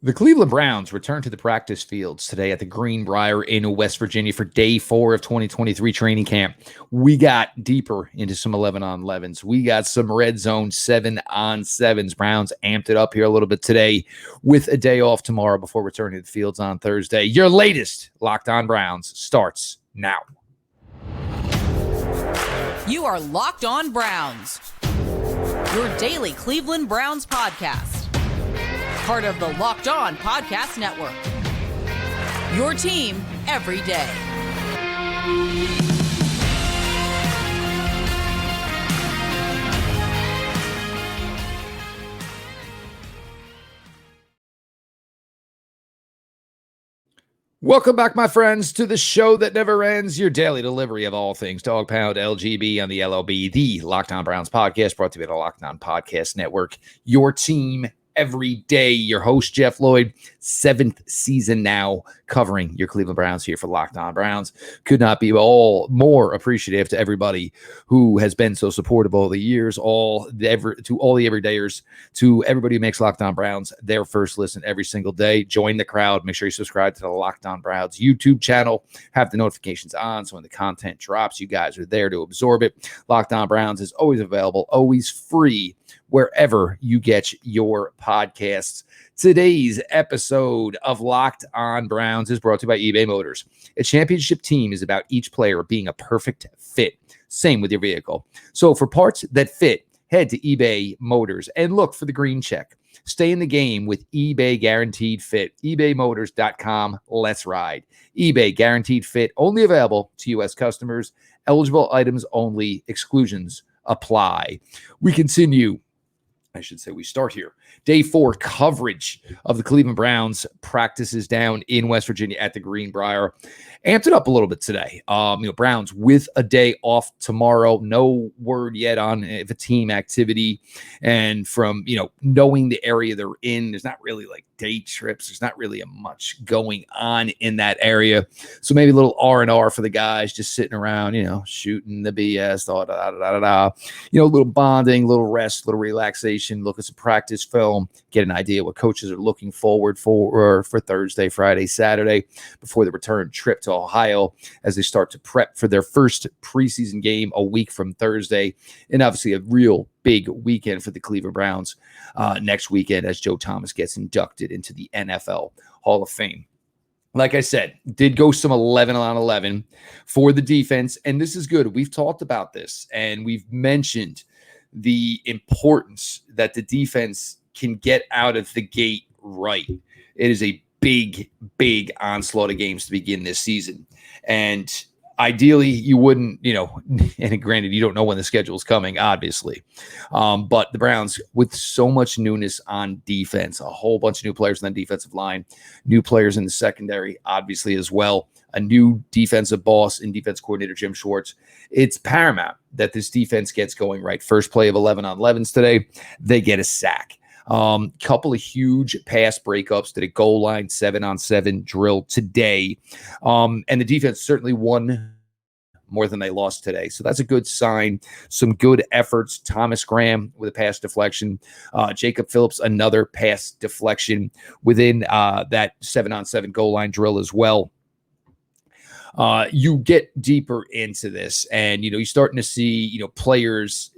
The Cleveland Browns return to the practice fields today at the Greenbrier in West Virginia for day 4 of 2023 training camp. We got deeper into some 11-on-11s. We got some red zone 7-on-7s. Browns amped it up here a little bit today with a day off tomorrow before returning to the fields on Thursday. Your latest Locked On Browns starts now. You are Locked On Browns, your daily Cleveland Browns podcast. Part of the Locked On Podcast Network. Your team every day. Welcome back, my friends, to the show that never ends, your daily delivery of all things Dog Pound LGB on the LOB, the Locked On Browns podcast, brought to you by the Locked On Podcast Network. Your team every day. Your host, Jeff Lloyd, 7th season now, covering your Cleveland Browns here for Locked On Browns. Could not be more appreciative to everybody who has been so supportive all the years, to all the everydayers, to everybody who makes Locked On Browns their first listen every single day. Join the crowd. Make sure you subscribe to the Locked On Browns YouTube channel. Have the notifications on so when the content drops, you guys are there to absorb it. Locked On Browns is always available, always free, wherever you get your podcasts. Today's episode of Locked On Browns is brought to you by eBay Motors. A championship team is about each player being a perfect fit. Same with your vehicle. So for parts that fit, head to eBay Motors and look for the green check. Stay in the game with eBay Guaranteed Fit. ebaymotors.com. Let's ride. eBay Guaranteed Fit, only available to U.S. customers. Eligible items only. Exclusions apply. We start here. Day 4 coverage of the Cleveland Browns practices down in West Virginia at the Greenbrier. Amped it up a little bit today. Browns with a day off tomorrow. No word yet on if a team activity. And from, knowing the area they're in, there's not really like day trips. There's not really much going on in that area. So maybe a little R&R for the guys just sitting around, shooting the BS, a little bonding, a little rest, a little relaxation, look at some practice film, get an idea what coaches are looking forward for Thursday, Friday, Saturday before the return trip to Ohio as they start to prep for their first preseason game a week from Thursday. And obviously a real big weekend for the Cleveland Browns next weekend as Joe Thomas gets inducted into the NFL Hall of Fame. Like I said, did go some 11-on-11 for the defense, and this is good. We've talked about this, and we've mentioned the importance that the defense can get out of the gate right. It is a big, big onslaught of games to begin this season. And ideally, you wouldn't, and granted, you don't know when the schedule is coming, obviously. But the Browns, with so much newness on defense, a whole bunch of new players on the defensive line, new players in the secondary, obviously, as well, a new defensive boss and defense coordinator, Jim Schwartz. It's paramount that this defense gets going right. First play of 11-on-11s today, they get a sack. Couple of huge pass breakups to the goal line 7-on-7 drill today. And the defense certainly won more than they lost today. So that's a good sign. Some good efforts. Thomas Graham with a pass deflection. Jacob Phillips, another pass deflection within that 7-on-7 goal line drill as well. You get deeper into this and, you're starting to see, players,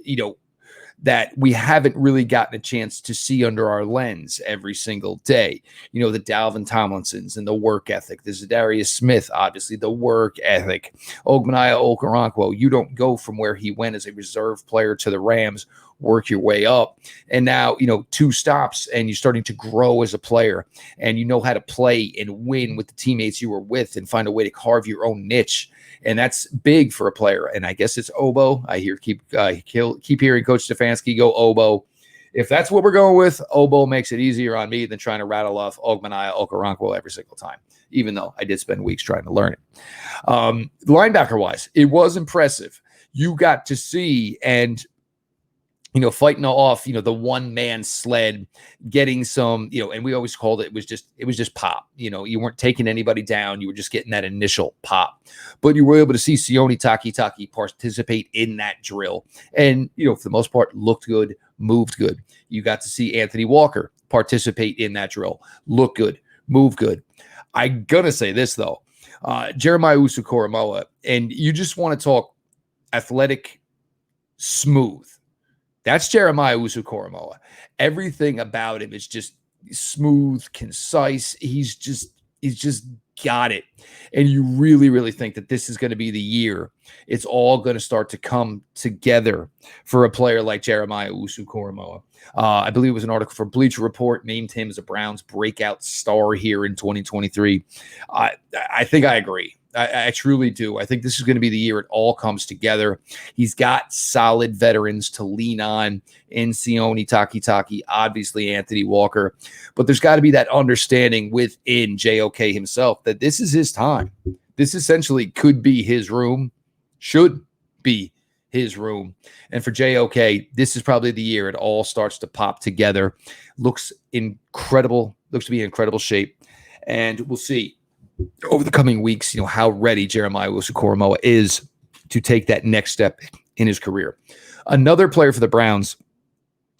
that we haven't really gotten a chance to see under our lens every single day. The Dalvin Tomlinsons and the work ethic. The Zadarius Smith, obviously, the work ethic. Ogmaniah Okoronkwo, you don't go from where he went as a reserve player to the Rams, work your way up. And now, 2 stops and you're starting to grow as a player and you know how to play and win with the teammates you were with and find a way to carve your own niche. And that's big for a player. And I guess it's Obo. I keep hearing Coach Stefanski go Obo. If that's what we're going with, Obo makes it easier on me than trying to rattle off Ogmaniah Okoronkwo every single time, even though I did spend weeks trying to learn it. Linebacker-wise, it was impressive. You got to see and fighting off, the one-man sled, getting some, and we always called it was just pop. You weren't taking anybody down. You were just getting that initial pop. But you were able to see Sione Takitaki participate in that drill. And, for the most part, looked good, moved good. You got to see Anthony Walker participate in that drill, look good, move good. I'm going to say this, though. Jeremiah Usu-Koromoa, and you just want to talk athletic, smooth. That's Jeremiah Usu-Koromoa. Everything about him is just smooth, concise. He's just got it. And you really, really think that this is going to be the year it's all going to start to come together for a player like Jeremiah Usu-Koromoa. I believe it was an article from Bleacher Report named him as a Browns breakout star here in 2023. I think I agree. I truly do. I think this is going to be the year it all comes together. He's got solid veterans to lean on in Sione Takitaki, obviously Anthony Walker. But there's got to be that understanding within JOK himself that this is his time. This essentially could be his room, should be his room. And for JOK, this is probably the year it all starts to pop together. Looks incredible. Looks to be in incredible shape. And we'll see over the coming weeks, how ready Jeremiah Usu-Koromoa is to take that next step in his career. Another player for the Browns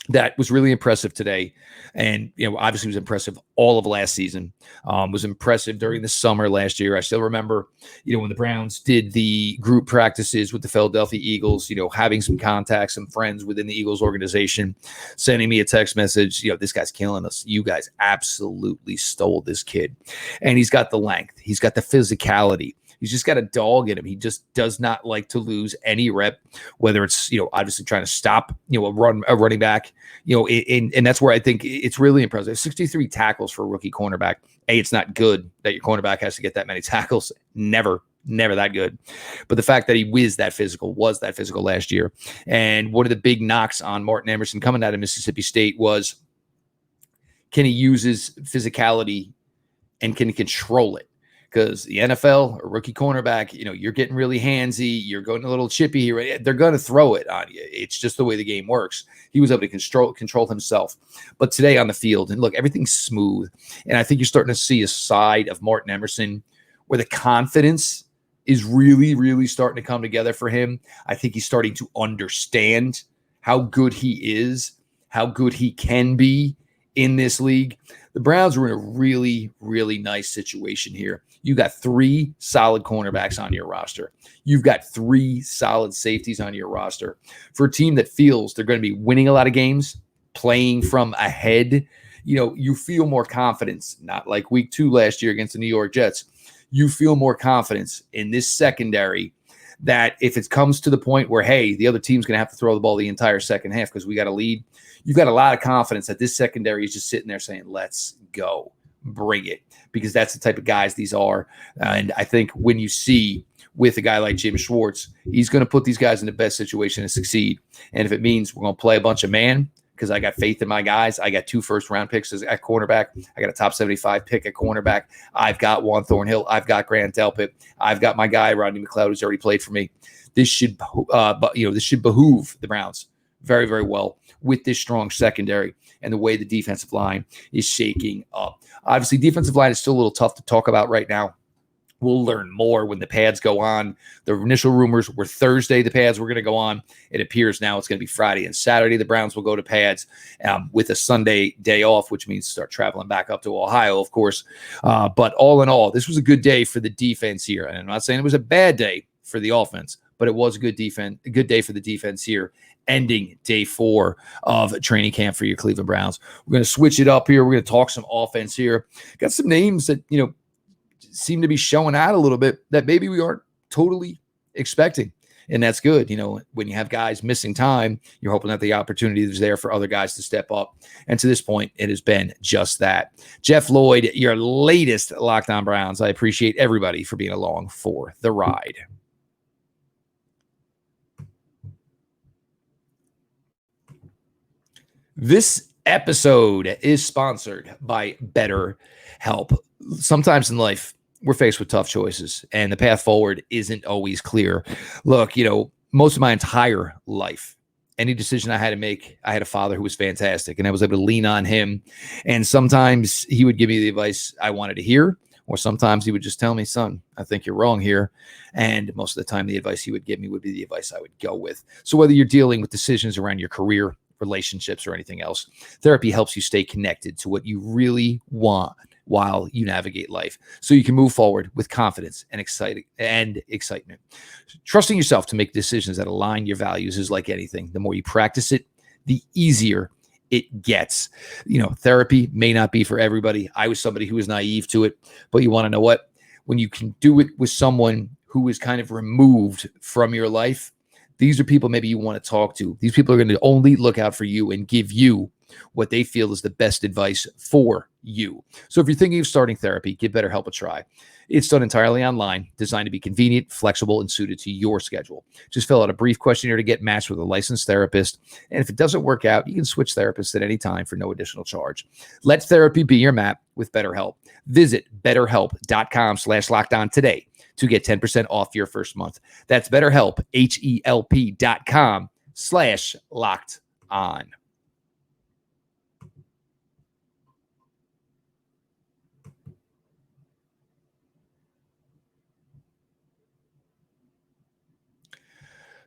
that was really impressive today, and obviously was impressive all of last season, was impressive during the summer last year. I still remember, when the Browns did the group practices with the Philadelphia Eagles, having some contacts, some friends within the Eagles organization, sending me a text message, this guy's killing us. You guys absolutely stole this kid. And he's got the length. He's got the physicality. He's just got a dog in him. He just does not like to lose any rep, whether it's, obviously trying to stop, a running back, and that's where I think it's really impressive. 63 tackles for a rookie cornerback. It's not good that your cornerback has to get that many tackles. Never that good. But the fact that he was that physical last year. And one of the big knocks on Martin Emerson coming out of Mississippi State was, can he use his physicality and can he control it? Because the NFL, a rookie cornerback, you're getting really handsy. You're going a little chippy here. They're going to throw it on you. It's just the way the game works. He was able to control himself. But today on the field, and look, everything's smooth. And I think you're starting to see a side of Martin Emerson where the confidence is really, really starting to come together for him. I think he's starting to understand how good he is, how good he can be in this league. The Browns are in a really, really nice situation here. You got 3 solid cornerbacks on your roster. You've got 3 solid safeties on your roster. For a team that feels they're going to be winning a lot of games, playing from ahead, you feel more confidence, not like week 2 last year against the New York Jets. You feel more confidence in this secondary that if it comes to the point where, hey, the other team's going to have to throw the ball the entire second half because we got a lead, you've got a lot of confidence that this secondary is just sitting there saying, let's go, bring it, because that's the type of guys these are. And I think when you see with a guy like Jim Schwartz, he's going to put these guys in the best situation to succeed. And if it means we're going to play a bunch of man, because I got faith in my guys. I got 2 first-round picks at cornerback. I got a top 75 pick at cornerback. I've got Juan Thornhill. I've got Grant Delpit. I've got my guy, Rodney McLeod, who's already played for me. This should behoove the Browns very, very well with this strong secondary and the way the defensive line is shaking up. Obviously, defensive line is still a little tough to talk about right now. We'll learn more when the pads go on. The initial rumors were Thursday the pads were going to go on. It appears now it's going to be Friday and Saturday. The Browns will go to pads with a Sunday day off, which means start traveling back up to Ohio, of course. But all in all, this was a good day for the defense here. And I'm not saying it was a bad day for the offense, but it was a good day for the defense here, ending day 4 of training camp for your Cleveland Browns. We're going to switch it up here. We're going to talk some offense here. Got some names that, seem to be showing out a little bit that maybe we aren't totally expecting. And that's good. When you have guys missing time, you're hoping that the opportunity is there for other guys to step up. And to this point, it has been just that. Jeff Lloyd, your latest Locked On Browns. I appreciate everybody for being along for the ride. This episode is sponsored by BetterHelp. Sometimes in life, we're faced with tough choices, and the path forward isn't always clear. Look, most of my entire life, any decision I had to make, I had a father who was fantastic, and I was able to lean on him. And sometimes he would give me the advice I wanted to hear, or sometimes he would just tell me, son, I think you're wrong here. And most of the time, the advice he would give me would be the advice I would go with. So whether you're dealing with decisions around your career, relationships or anything else. Therapy helps you stay connected to what you really want while you navigate life, so you can move forward with confidence and excitement. Trusting yourself to make decisions that align your values is like anything. The more you practice it, the easier it gets. Therapy may not be for everybody. I was somebody who was naive to it, but you want to know what? When you can do it with someone who is kind of removed from your life, these are people maybe you want to talk to. These people are going to only look out for you and give you what they feel is the best advice for you. So if you're thinking of starting therapy, give BetterHelp a try. It's done entirely online, designed to be convenient, flexible, and suited to your schedule. Just fill out a brief questionnaire to get matched with a licensed therapist. And if it doesn't work out, you can switch therapists at any time for no additional charge. Let therapy be your map with BetterHelp. Visit BetterHelp.com/lockedon today to get 10% off your first month. That's BetterHelp, HELP.com/lockedon.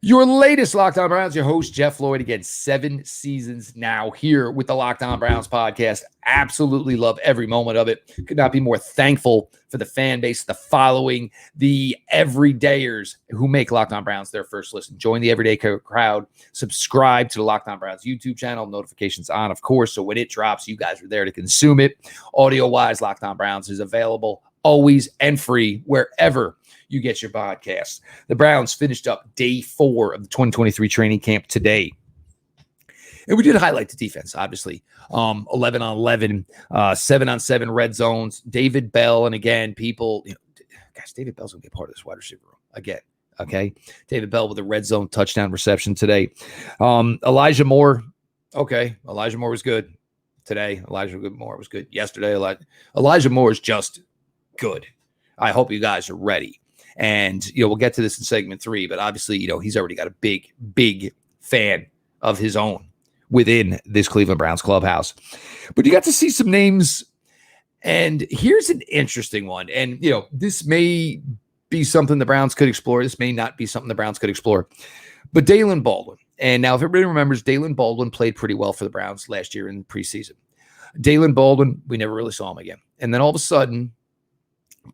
Your latest Locked On Browns, your host, Jeff Lloyd. Again, 7 seasons now here with the Locked On Browns podcast. Absolutely love every moment of it. Could not be more thankful for the fan base, the following, the everydayers who make Locked On Browns their first listen. Join the everyday crowd. Subscribe to the Locked On Browns YouTube channel. Notifications on, of course, so when it drops, you guys are there to consume it. Audio-wise, Locked On Browns is available always and free wherever you get your podcasts. The Browns finished up day 4 of the 2023 training camp today. And we did highlight the defense, obviously. 11 on 11, 7 on 7 red zones. David Bell, and again, people, guys, David Bell's going to be a part of this wide receiver room again. Okay. David Bell with a red zone touchdown reception today. Elijah Moore. Okay. Elijah Moore was good today. Elijah Moore was good yesterday. Elijah Moore is just good. I hope you guys are ready. And, we'll get to this in segment 3, but obviously, he's already got a big fan of his own within this Cleveland Browns clubhouse. But you got to see some names, and here's an interesting one. And, this may be something the Browns could explore. This may not be something the Browns could explore. But Daylen Baldwin. And now, if everybody remembers, Daylen Baldwin played pretty well for the Browns last year in the preseason. Daylen Baldwin, we never really saw him again. And then all of a sudden,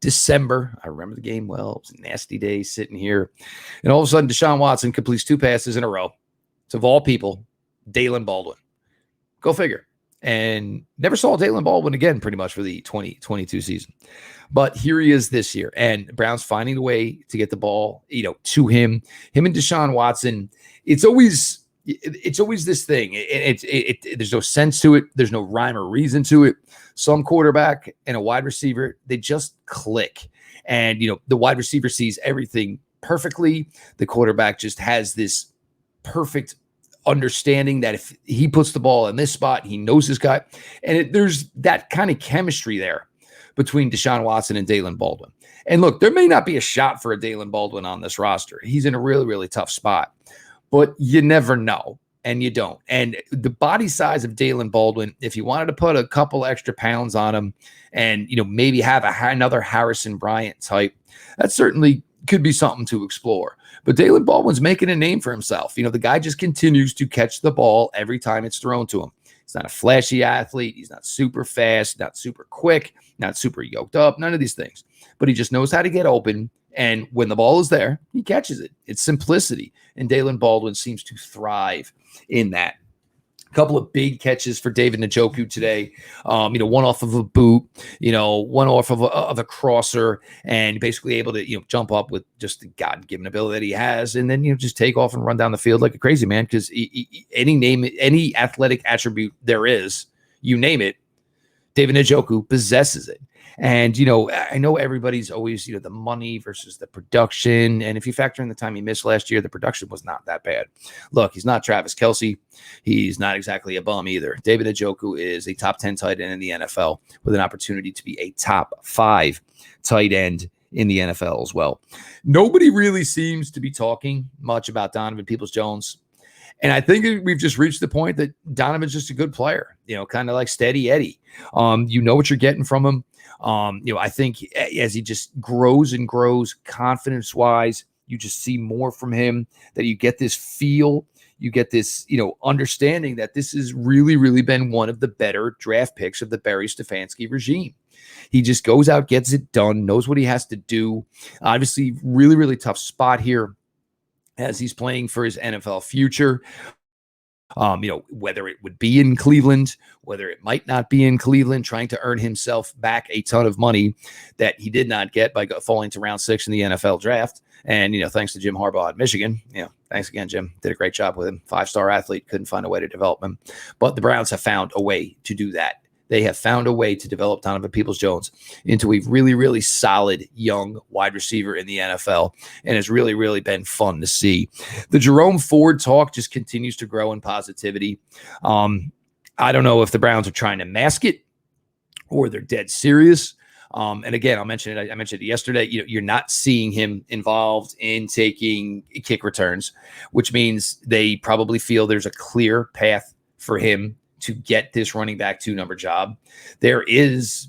December, I remember the game well. It was a nasty day sitting here. And all of a sudden, Deshaun Watson completes 2 passes in a row. It's, of all people, Daylen Baldwin. Go figure. And never saw Daylen Baldwin again pretty much for the 2022 season. But here he is this year. And Browns finding a way to get the ball, to him. Him and Deshaun Watson, it's always this thing. There's no sense to it. There's no rhyme or reason to it. Some quarterback and a wide receiver, they just click. And, the wide receiver sees everything perfectly. The quarterback just has this perfect understanding that if he puts the ball in this spot, he knows this guy. And there's that kind of chemistry there between Deshaun Watson and Daylen Baldwin. And look, there may not be a shot for a Daylen Baldwin on this roster. He's in a really, really tough spot. But you never know, and you don't. And the body size of Daylen Baldwin, if you wanted to put a couple extra pounds on him and, maybe have another Harrison Bryant type, that certainly could be something to explore. But Daylen Baldwin's making a name for himself. The guy just continues to catch the ball every time it's thrown to him. He's not a flashy athlete. He's not super fast, not super quick, not super yoked up, none of these things. But he just knows how to get open. And when the ball is there, he catches it. It's simplicity. And Daylen Baldwin seems to thrive in that. A couple of big catches for David Njoku today. One off of a boot, one off of a crosser, and basically able to, jump up with just the God-given ability that he has. And then, just take off and run down the field like a crazy man. Because any athletic attribute there is, you name it, David Njoku possesses it. And, I know everybody's always, the money versus the production. And if you factor in the time he missed last year, the production was not that bad. Look, he's not Travis Kelce. He's not exactly a bum either. David Njoku is a top 10 tight end in the NFL with an opportunity to be a top 5 tight end in the NFL as well. Nobody really seems to be talking much about Donovan Peoples-Jones. And I think we've just reached the point that Donovan's just a good player, kind of like Steady Eddie. You know what you're getting from him. I think as he just grows and grows confidence-wise, you just see more from him, that you get this feel, you get this, understanding that this has really, really been one of the better draft picks of the Barry Stefanski regime. He just goes out, gets it done, knows what he has to do. Obviously, really, really tough spot here as he's playing for his NFL future. Whether it would be in Cleveland, whether it might not be in Cleveland, trying to earn himself back a ton of money that he did not get by falling to round 6 in the NFL draft. And, thanks to Jim Harbaugh at Michigan. Thanks again, Jim. Did a great job with him. 5-star athlete, couldn't find a way to develop him. But the Browns have found a way to do that. They have found a way to develop Donovan Peoples-Jones into a really, really solid young wide receiver in the NFL, and it's really, really been fun to see. The Jerome Ford talk just continues to grow in positivity. I don't know if the Browns are trying to mask it or they're dead serious. And again, I'll mention it. I mentioned it yesterday. You're not seeing him involved in taking kick returns, which means they probably feel there's a clear path for him to get this running back 2-number job. There is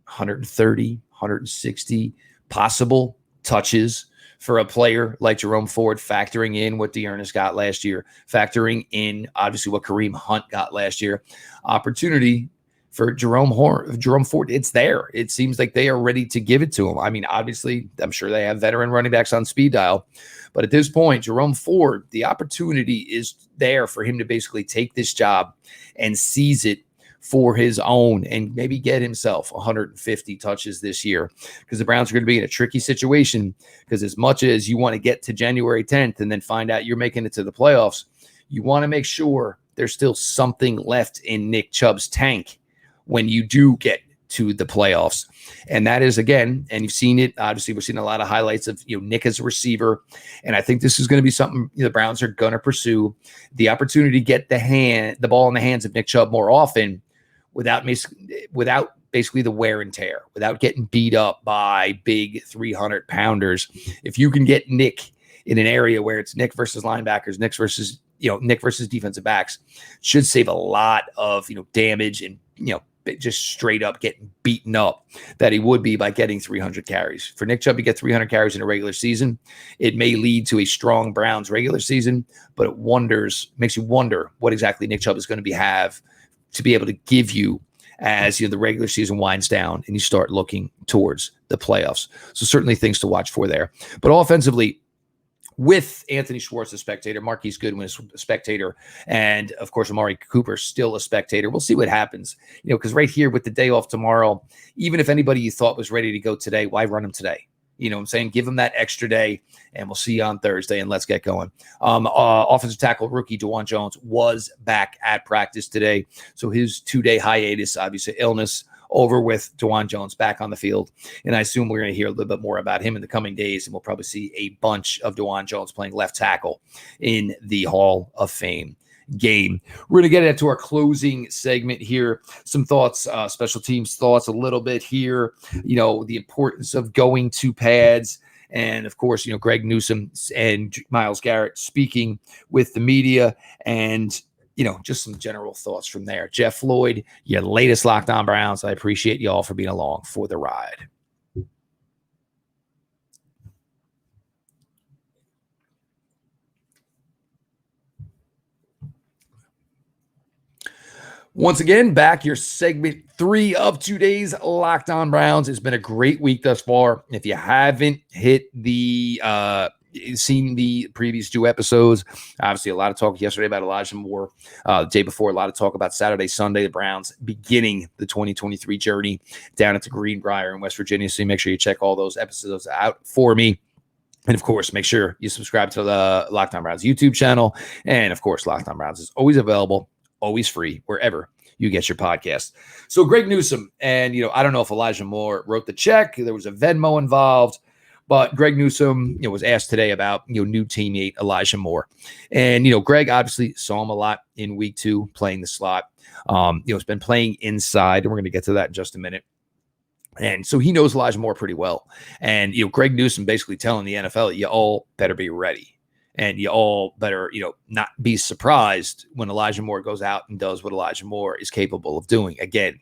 130, 160 possible touches for a player like Jerome Ford, factoring in what Dearness got last year, factoring in obviously what Kareem Hunt got last year. Opportunity for Jerome Ford, it's there. It seems like they are ready to give it to him. I mean, obviously, I'm sure they have veteran running backs on speed dial, but at this point, Jerome Ford, the opportunity is there for him to basically take this job and seize it for his own and maybe get himself 150 touches this year, because the Browns are going to be in a tricky situation, because as much as you want to get to January 10th and then find out you're making it to the playoffs, you want to make sure there's still something left in Nick Chubb's tank when you do get to the playoffs. And that is, again, and you've seen it, obviously we're seeing a lot of highlights of Nick as a receiver. And I think this is going to be something the Browns are going to pursue, the opportunity to get the ball in the hands of Nick Chubb more often without basically the wear and tear, without getting beat up by big 300-pounders. If you can get Nick in an area where it's Nick versus linebackers, Nick versus defensive backs, should save a lot of damage and just straight up getting beaten up that he would be by getting 300 carries. For Nick Chubb to get 300 carries in a regular season, it may lead to a strong Browns regular season, but it makes you wonder what exactly Nick Chubb is going to have to be able to give you as the regular season winds down and you start looking towards the playoffs. So certainly things to watch for there. But offensively, with Anthony Schwartz, a spectator, Marquise Goodwin is a spectator, and of course, Amari Cooper still a spectator. We'll see what happens, because right here with the day off tomorrow, even if anybody you thought was ready to go today, why run him today? You know what I'm saying? Give him that extra day, and we'll see you on Thursday, and let's get going. Offensive tackle rookie DeJuan Jones was back at practice today, so his 2-day hiatus, obviously illness, over with. DeJuan Jones back on the field. And I assume we're going to hear a little bit more about him in the coming days, and we'll probably see a bunch of DeJuan Jones playing left tackle in the Hall of Fame game. We're going to get into our closing segment here. Some thoughts, special teams thoughts a little bit here, the importance of going to pads. And of course, Greg Newsome and Myles Garrett speaking with the media, and just some general thoughts from there. Jeff Floyd, your latest Locked On Browns. I appreciate you all for being along for the ride. Once again, back your segment 3 of today's Locked On Browns. It's been a great week thus far. If you haven't seen the previous 2 episodes, obviously a lot of talk yesterday about Elijah Moore. The day before, a lot of talk about Saturday, Sunday, the Browns beginning the 2023 journey down at the Greenbrier in West Virginia. So make sure you check all those episodes out for me. And of course, make sure you subscribe to the Locked On Browns YouTube channel. And of course, Locked On Browns is always available, always free, wherever you get your podcast. So Greg Newsome, and I don't know if Elijah Moore wrote the check. There was a Venmo involved. But Greg Newsome, was asked today about, new teammate Elijah Moore. And, Greg obviously saw him a lot in week 2 playing the slot. He's been playing inside, and we're going to get to that in just a minute. And so he knows Elijah Moore pretty well. And, Greg Newsome basically telling the NFL, you all better be ready. And you all better, not be surprised when Elijah Moore goes out and does what Elijah Moore is capable of doing. Again,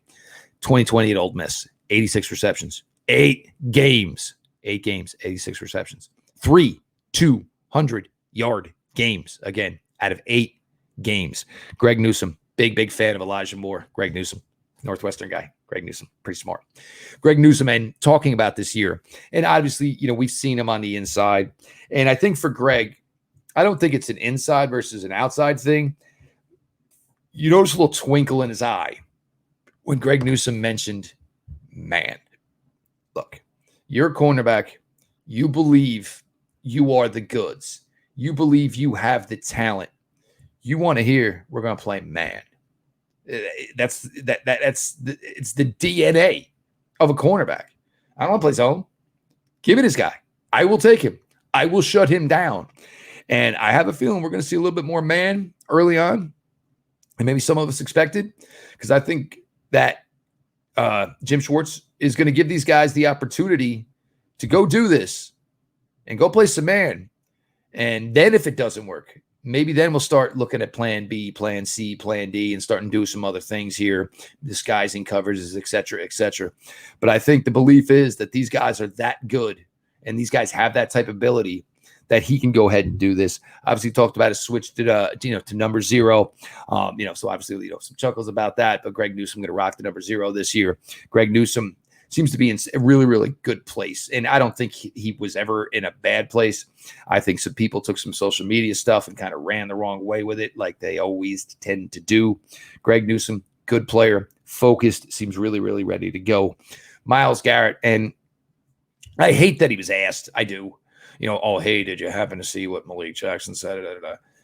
2020 at Ole Miss, 86 receptions, 8 games, 86 receptions, 3 200-yard games. Again, out of 8 games. Greg Newsome, big fan of Elijah Moore. Greg Newsome, Northwestern guy. Greg Newsome, pretty smart. Greg Newsome, and talking about this year, and obviously, we've seen him on the inside. And I think for Greg, I don't think it's an inside versus an outside thing. You notice a little twinkle in his eye when Greg Newsome mentioned, man, look, you're a cornerback. You believe you are the goods. You believe you have the talent. You want to hear, we're going to play man. It's the DNA of a cornerback. I don't want to play zone. Give it his guy. I will take him. I will shut him down. And I have a feeling we're going to see a little bit more man early on, and maybe some of us expected, because I think that Jim Schwartz is going to give these guys the opportunity to go do this and go play some man. And then if it doesn't work, maybe then we'll start looking at plan B, plan C, plan D, and starting to do some other things here, disguising coverages, et cetera, et cetera. But I think the belief is that these guys are that good and these guys have that type of ability that he can go ahead and do this. Obviously talked about a switch to number 0. So obviously, some chuckles about that, but Greg Newsome going to rock the number 0 this year. Greg Newsome seems to be in a really, really good place. And I don't think he was ever in a bad place. I think some people took some social media stuff and kind of ran the wrong way with it, like they always tend to do. Greg Newsome, good player, focused, seems really, really ready to go. Myles Garrett, and I hate that he was asked. I do. Oh, hey, did you happen to see what Malik Jackson said?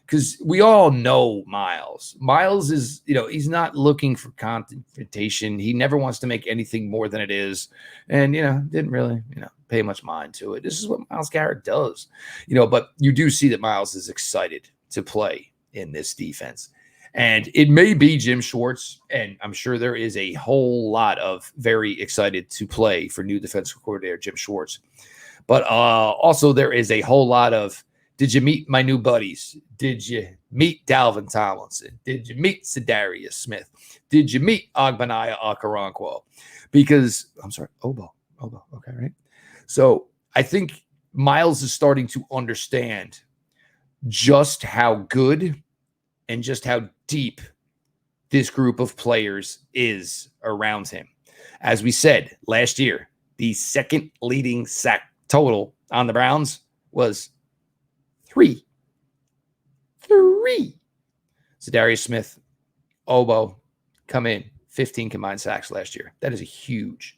Because we all know Myles. Myles is, he's not looking for confrontation. He never wants to make anything more than it is. And, didn't really, pay much mind to it. This is what Myles Garrett does. But you do see that Myles is excited to play in this defense. And it may be Jim Schwartz, and I'm sure there is a whole lot of very excited to play for new defensive coordinator Jim Schwartz. But also there is a whole lot of, did you meet my new buddies? Did you meet Dalvin Tomlinson? Did you meet Za'Darius Smith? Did you meet Ogbenaya Okoronkwo? Because, I'm sorry, Obo. Okay, right? So I think Myles is starting to understand just how good and just how deep this group of players is around him. As we said last year, the second leading sack total on the Browns was 3. Za'Darius Smith, Obo, come in, 15 combined sacks last year. That is a huge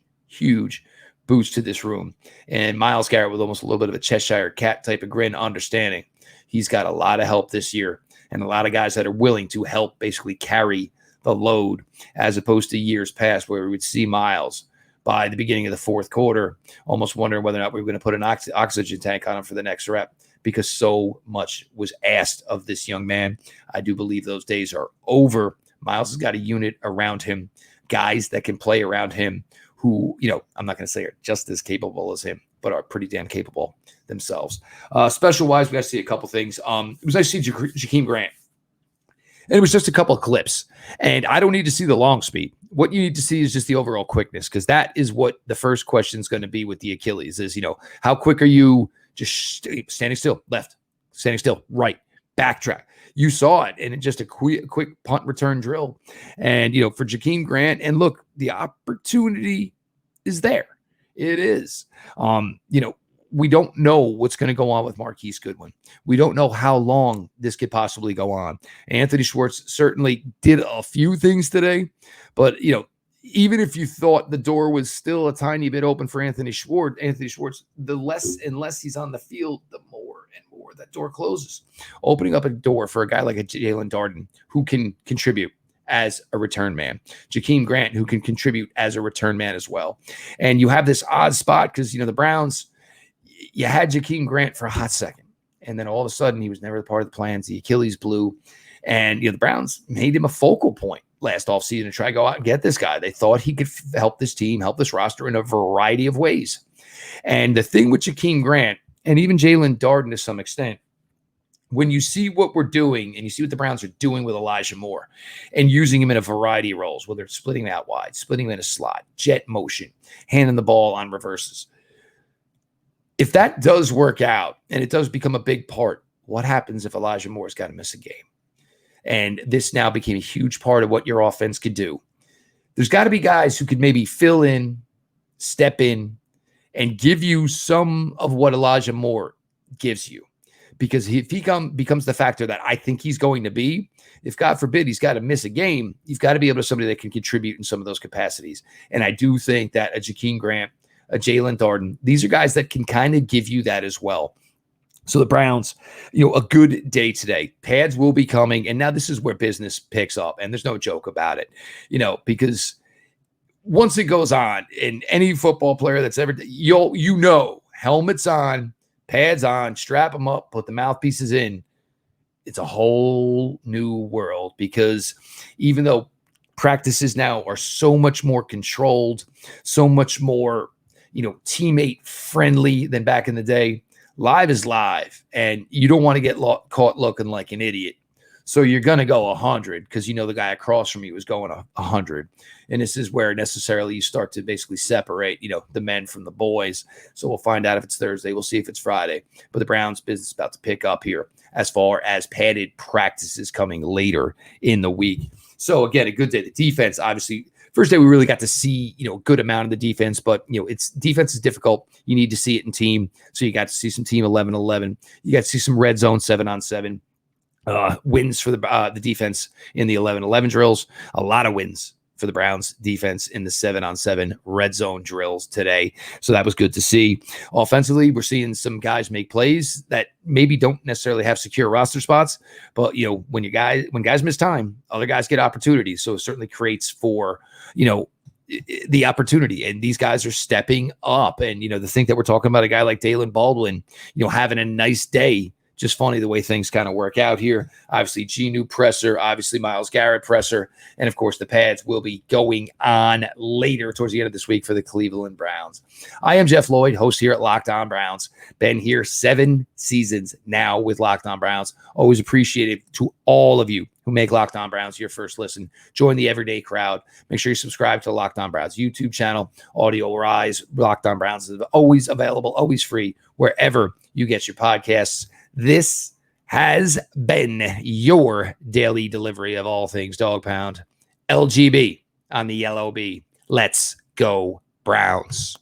boost to this room. And Myles Garrett with almost a little bit of a Cheshire cat type of grin, understanding he's got a lot of help this year and a lot of guys that are willing to help basically carry the load, as opposed to years past where we would see Myles by the beginning of the fourth quarter almost wondering whether or not we were going to put an oxygen tank on him for the next rep, because so much was asked of this young man. I do believe those days are over. Myles has got a unit around him, guys that can play around him who, I'm not going to say are just as capable as him, but are pretty damn capable themselves. Special-wise, we got to see a couple things. It was nice to see Jakeem Grant. And it was just a couple of clips. And I don't need to see the long speed. What you need to see is just the overall quickness, because that is what the first question is going to be with the Achilles is, how quick are you just standing still, left, standing still, right, backtrack. You saw it, and just a quick punt return drill. And, for Jakeem Grant, and look, the opportunity is there. It is. We don't know what's going to go on with Marquise Goodwin. We don't know how long this could possibly go on. Anthony Schwartz certainly did a few things today, but, even if you thought the door was still a tiny bit open for Anthony Schwartz, the less and less he's on the field, the more and more that door closes, opening up a door for a guy like a Jalen Darden who can contribute as a return man, Jakeem Grant who can contribute as a return man as well. And you have this odd spot because, the Browns, you had Jakeem Grant for a hot second, and then all of a sudden he was never part of the plans. The Achilles blew, and the Browns made him a focal point last offseason to try to go out and get this guy. They thought he could help this team, help this roster in a variety of ways. And the thing with Jakeem Grant, and even Jalen Darden to some extent, when you see what we're doing and you see what the Browns are doing with Elijah Moore and using him in a variety of roles, whether it's splitting out wide, splitting him in a slot, jet motion, handing the ball on reverses, if that does work out and it does become a big part what happens if Elijah Moore's got to miss a game? And this now became a huge part of what your offense could do. There's got to be guys who could maybe fill in, step in, and give you some of what Elijah Moore gives you. Because if he becomes the factor that I think he's going to be, if God forbid he's got to miss a game, you've got to be able to somebody that can contribute in some of those capacities. And I do think that a Jakeem Grant, a Jalen Darden, these are guys that can kind of give you that as well. So the Browns, a good day today. Pads will be coming, and now this is where business picks up, and there's no joke about it, because once it goes on, and any football player that's ever, helmets on, pads on, strap them up, put the mouthpieces in. It's a whole new world, because even though practices now are so much more controlled, so much more, teammate friendly than back in the day, live is live, and you don't want to get caught looking like an idiot. So you're going to go 100 because the guy across from you is going 100. And this is where necessarily you start to basically separate, the men from the boys. So we'll find out if it's Thursday. We'll see if it's Friday. But the Browns business is about to pick up here as far as padded practices coming later in the week. So again, a good day. The defense, obviously, first day we really got to see, a good amount of the defense, but it's defense is difficult. You need to see it in team. So you got to see some team 11-11. You got to see some red zone 7-on-7 wins for the defense in the 11-11 drills. A lot of wins for the Browns defense in the 7-on-7 red zone drills today. So that was good to see. Offensively, we're seeing some guys make plays that maybe don't necessarily have secure roster spots, but when guys miss time, other guys get opportunities. So it certainly creates for, the opportunity, and these guys are stepping up. And, to think that we're talking about a guy like Dalen Baldwin, having a nice day. Just funny the way things kind of work out here. Obviously, Genu presser, obviously Myles Garrett presser, and of course the pads will be going on later towards the end of this week for the Cleveland Browns. I am Jeff Lloyd, host here at Locked On Browns. Been here 7 seasons now with Locked On Browns. Always appreciative to all of you who make Locked On Browns your first listen. Join the everyday crowd. Make sure you subscribe to the Locked On Browns YouTube channel. Audio Rise, Locked On Browns is always available, always free, wherever you get your podcasts. This has been your daily delivery of all things Dog Pound. LGB on the LOB. Let's go Browns.